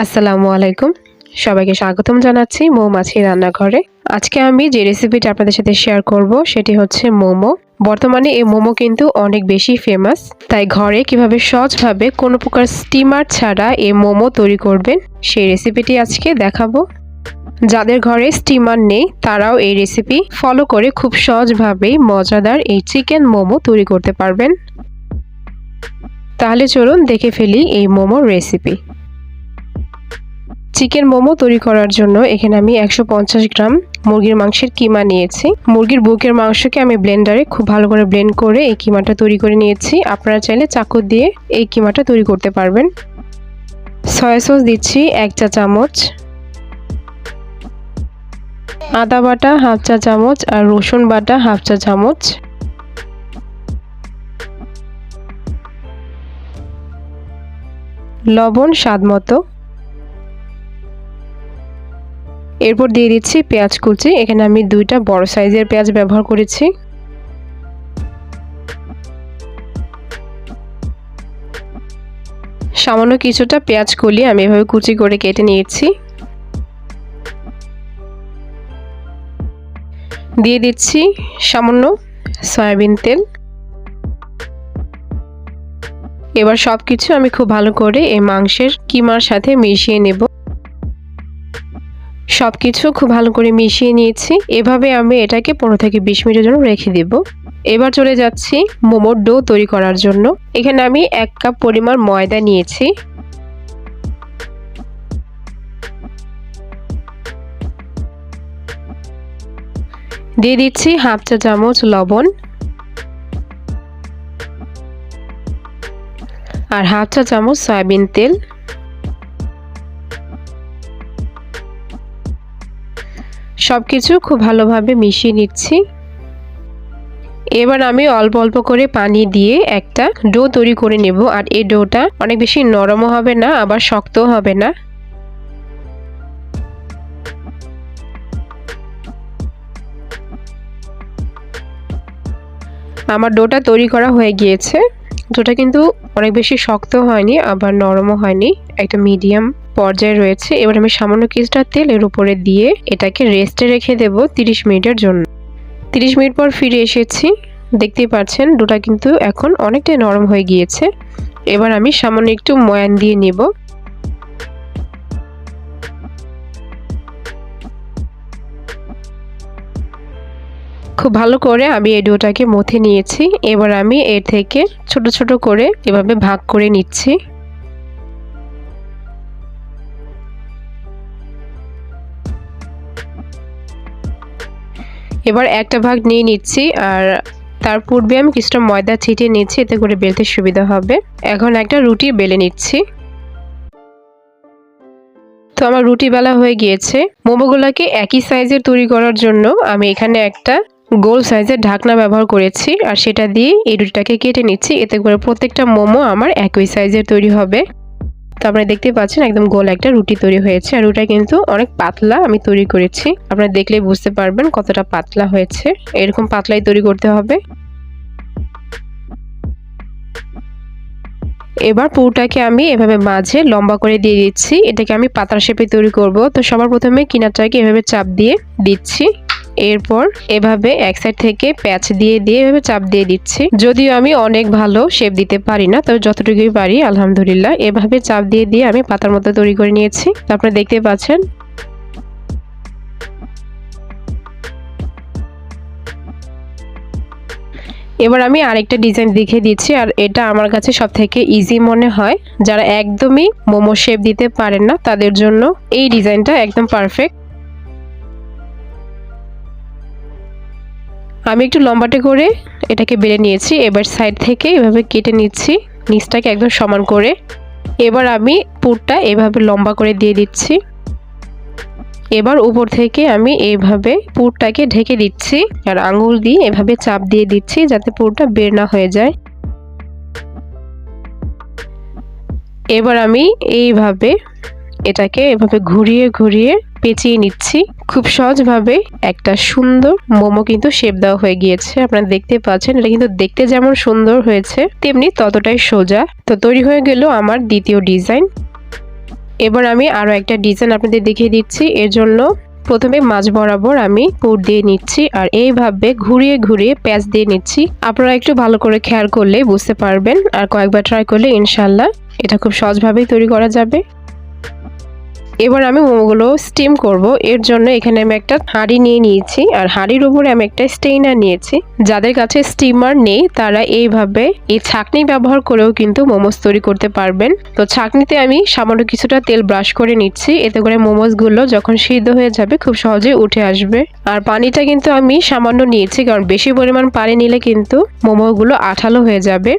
আসসালামু আলাইকুম। সবাইকে স্বাগতম জানাচ্ছি মৌমাছি রান্নাঘরে। আজকে আমি যে রেসিপিটা আপনাদের সাথে শেয়ার করব সেটি হচ্ছে মোমো। বর্তমানে এই মোমো কিন্তু অনেক বেশি ফেমাস। তাই ঘরে কিভাবে সহজভাবে কোনো প্রকার স্টিমার ছাড়া এই মোমো তৈরি করবেন সেই রেসিপিটি আজকে দেখাবো। যাদের ঘরে স্টিমার নেই তারাও এই রেসিপি ফলো করে খুব সহজভাবেই মজাদার এই চিকেন মোমো তৈরি করতে পারবেন। তাহলে চলুন দেখে ফেলি এই মোমোর রেসিপি। চিকেন মোমো তৈরি করার জন্য এখানে আমি 150 গ্রাম মুরগির মাংসের কিমা নিয়েছি। মুরগির বুকের মাংসকে আমি ব্লেন্ডারে খুব ভালো করে ব্লেন্ড করে এই কিমাটা তৈরি করে নিয়েছি। আপনারা চাইলে চাকু দিয়ে এই কিমাটা তৈরি করতে পারবেন। সয়া সস দিচ্ছি 1 চা চামচ, আদা বাটা 1/2 চা চামচ আর রসুন বাটা 1/2 চা চামচ, লবণ স্বাদ মতো। এরপর দিয়ে দিচ্ছি পেঁয়াজ কুচি। এখানে আমি 2টা বড় সাইজের পেঁয়াজ ব্যবহার করেছি। সামান্য কিছুটা পেঁয়াজ কলি আমি এভাবে কুচি করে কেটে নিয়েছি। দিয়ে দিচ্ছি সামান্য সয়াবিন তেল। এবার সবকিছু আমি খুব ভালো করে এই মাংসের কিমার সাথে মিশিয়ে নেব। সবকিছু খুব ভালো করে মিশিয়ে নিয়েছি। এভাবে আমি এটাকে 15 থেকে 20 মিনিটের জন্য রেখে দেব। এবার চলে যাচ্ছি মোমোর ডো তৈরি করার জন্য। এখানে আমি 1 কাপ পরিমাণ ময়দা নিয়েছি। দিয়ে দিচ্ছি 1/2 চা চামচ লবণ আর 1/2 চা চামচ সয়াবিন তেল। সবকিছু খুব ভালোভাবে মিশিয়ে নিচ্ছি। এবার আমি অল্প অল্প করে পানি দিয়ে একটা ডো তৈরি করে নেব। আর এই ডোটা অনেক বেশি নরমও হবে না আবার শক্তও হবে না। আমার ডোটা তৈরি করা হয়ে গিয়েছে। ডোটা কিন্তু অনেক বেশি শক্ত হয়নি আবার নরমও হয়নি, একটা মিডিয়াম পর্যায়ে রয়েছে। এবার আমি সামান্য কিছুটা তেল এর উপরে দিয়ে এটাকে রেস্টে রেখে দেব 30 মিনিটের জন্য। 30 মিনিট পর ফিরে এসেছি। দেখতেই পাচ্ছেন ডোটা কিন্তু এখন অনেকটাই নরম হয়ে গিয়েছে। এবার আমি সামান্য একটু ময়ান দিয়ে নেব। খুব ভালো করে আমি এই ডোটাকে মথে নিয়েছি। এবার আমি এর থেকে ছোট ছোট করে এভাবে ভাগ করে নিচ্ছি। এবার একটা ভাগ নিয়ে নিচ্ছি আর তার পূর্বে আমি কিছুটা ময়দা ছিটিয়ে নিচ্ছি, এতে করে বেলতে সুবিধা হবে। এখন একটা রুটি বেলে নিচ্ছি। তো আমার রুটি বেলা হয়ে গিয়েছে। মোমোগুলোকে একই সাইজের তৈরি করার জন্য আমি এখানে একটা গোল সাইজের ঢাকনা ব্যবহার করেছি আর সেটা দিয়ে এই রুটিটাকে কেটে নিচ্ছি। এতে করে প্রত্যেকটা মোমো আমার একই সাইজের তৈরি হবে। তো আপনারা দেখতে পাচ্ছেন একদম গোল একটা রুটি তৈরি হয়েছে। আর রুটিটা কিন্তু অনেক পাতলা আমি তৈরি করেছি। আপনারা দেখলেই বুঝতে পারবেন কতটা পাতলা হয়েছে। এরকম পাতলাই তৈরি করতে হবে। এবার পুরটাকে আমি এভাবে মাঝে লম্বা করে দিয়ে দিচ্ছি। এটাকে আমি পাতার শেপে তৈরি করব। তো সবার প্রথমে কিনারটাকে এভাবে চাপ দিয়ে দিচ্ছি। এরপর এভাবে এক সাইড থেকে প্যাচ দিয়ে দিয়ে এভাবে চাপ দিয়ে দিচ্ছি। যদিও আমি অনেক ভালো শেপ দিতে পারি না, তবে যতটুকুই পারি আলহামদুলিল্লাহ এভাবে চাপ দিয়ে দিয়ে আমি পাতার মতো তৈরি করে নিয়েছি। আপনারা দেখতে পাচ্ছেন। এবার আমি আরেকটা ডিজাইন দেখিয়ে দিচ্ছি আর এটা আমার কাছে সবথেকে ইজি মনে হয়। যারা একদমই মোমো শেপ দিতে পারেন না তাদের জন্য এই ডিজাইনটা একদম পারফেক্ট। আমি একটু লম্বাটে করে এটাকে বেলে নিয়েছি। এবার সাইড থেকে এভাবে কেটে নিচ্ছি নিচটাকে একদম সমান করে। এবার আমি পুরটা এভাবে লম্বা করে দিয়ে দিচ্ছি। এবার উপর থেকে আমি এইভাবে পুরটাকে ঢেকে দিচ্ছি আর আঙুল দিয়ে এভাবে চাপ দিয়ে দিচ্ছি যাতে পুরটা বের না হয়ে যায়। এবার আমি এইভাবে এটাকে এভাবে ঘুরিয়ে ঘুরিয়ে পেঁচিয়ে নিচ্ছি। খুব সহজভাবে একটা সুন্দর মোমো কিন্তু শেপ দেওয়া হয়ে গিয়েছে। আপনারা দেখতে পাচ্ছেন এটা কিন্তু দেখতে যেমন সুন্দর হয়েছে তেমনি ততটাই সোজা। তো তৈরি হয়ে গেল আমার দ্বিতীয় ডিজাইন। এবার আমি আরও একটা ডিজাইন আপনাদের দেখিয়ে দিচ্ছি। এর জন্য প্রথমে মাঝ বরাবর আমি পুর দিয়ে নিচ্ছি আর এইভাবে ঘুরিয়ে ঘুরিয়ে প্যাঁচ দিয়ে নিচ্ছি। আপনারা একটু ভালো করে খেয়াল করলে বুঝতে পারবেন, আর কয়েকবার ট্রাই করলে ইনশাল্লাহ এটা খুব সহজভাবেই তৈরি করা যাবে। এবার আমি মোমোগুলো স্টিম করব। এর জন্য এখানে আমি একটা হাঁড়ি নিয়ে নিয়েছি আর হাঁড়ির উপরে আমি একটা স্টেইনার নিয়েছি। যাদের কাছে স্টিমার নেই তারা এইভাবে এই ছাঁকনি ব্যবহার করেও কিন্তু মোমোস তৈরি করতে পারবেন। তো ছাঁকনিতে আমি সামান্য কিছুটা তেল ব্রাশ করে নিচ্ছি, এতে করে মোমোসগুলো যখন সিদ্ধ হয়ে যাবে খুব সহজে উঠে আসবে। আর পানিটা কিন্তু আমি সামান্য নিয়েছি, কারণ বেশি পরিমাণ পানি নিলে কিন্তু মোমোগুলো আঠালো হয়ে যাবে।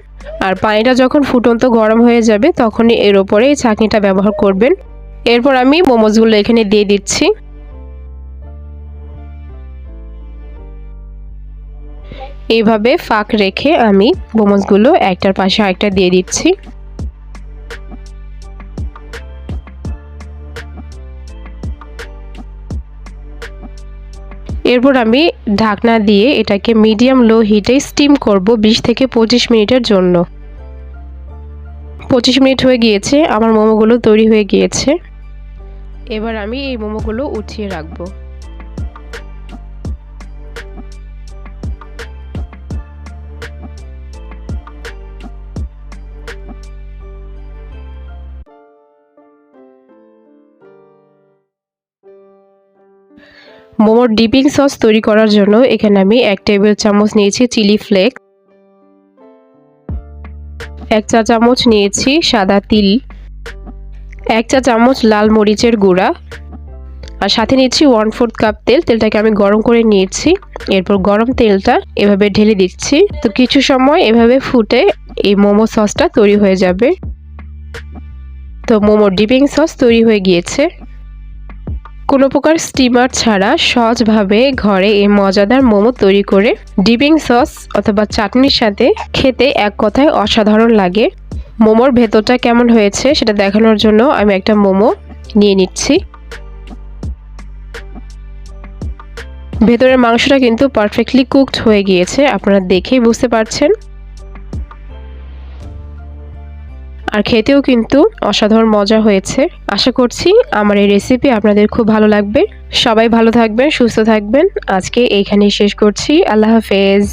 আর পানিটা যখন ফুটন্ত গরম হয়ে যাবে তখনই এর উপরে এই ছাঁকনিটা ব্যবহার করবেন। এরপর আমি মোমোসগুলো এখানে দিয়ে দিচ্ছি। এইভাবে ফাঁক রেখে আমি মোমোসগুলো একটার পাশে আরেকটা দিয়ে দিচ্ছি। এরপর আমি ঢাকনা দিয়ে এটাকে মিডিয়াম লো হিটে স্টিম করব 20 থেকে 25 মিনিটের জন্য। 25 মিনিট হয়ে গিয়েছে, আমার মোমোগুলো তৈরি হয়ে গিয়েছে। এবার আমি এই মোমোগুলো উঠিয়ে রাখবো। মোমোর ডিপিং সস তৈরি করার জন্য এখানে আমি 1 টেবিল চামচ নিয়েছি চিলি ফ্লেক্স, 1 চা চামচ নিয়েছি সাদা তিল, 1 চা চামচ লাল মরিচের গুঁড়া, আর সাথে নিচ্ছি 1/4 কাপ তেল। তেলটাকে আমি গরম করে নিয়েছি। এরপর গরম তেলটা এভাবে ঢেলে দিচ্ছি। তো কিছু সময় এভাবে ফুটে এই মোমো সসটা তৈরি হয়ে যাবে। তো মোমোর ডিপিং সস তৈরি হয়ে গিয়েছে। কোনো প্রকার স্টিমার ছাড়া সহজভাবে ঘরে এই মজাদার মোমো তৈরি করে ডিপিং সস অথবা চাটনির সাথে খেতে এক কথায় অসাধারণ লাগে। মোমোর ভেতরটা কেমন হয়েছে সেটা দেখানোর জন্য আমি একটা মোমো নিয়ে নিচ্ছি। ভেতরের মাংসটা কিন্তু পারফেক্টলি কুকড হয়ে গিয়েছে, আপনারা দেখেই বুঝতে পারছেন। আর খেতেও কিন্তু অসাধারণ মজা হয়েছে। আশা করছি আমার এই রেসিপি আপনাদের খুব ভালো লাগবে। সবাই ভালো থাকবেন, সুস্থ থাকবেন। আজকে এইখানেই শেষ করছি। আল্লাহ হাফেজ।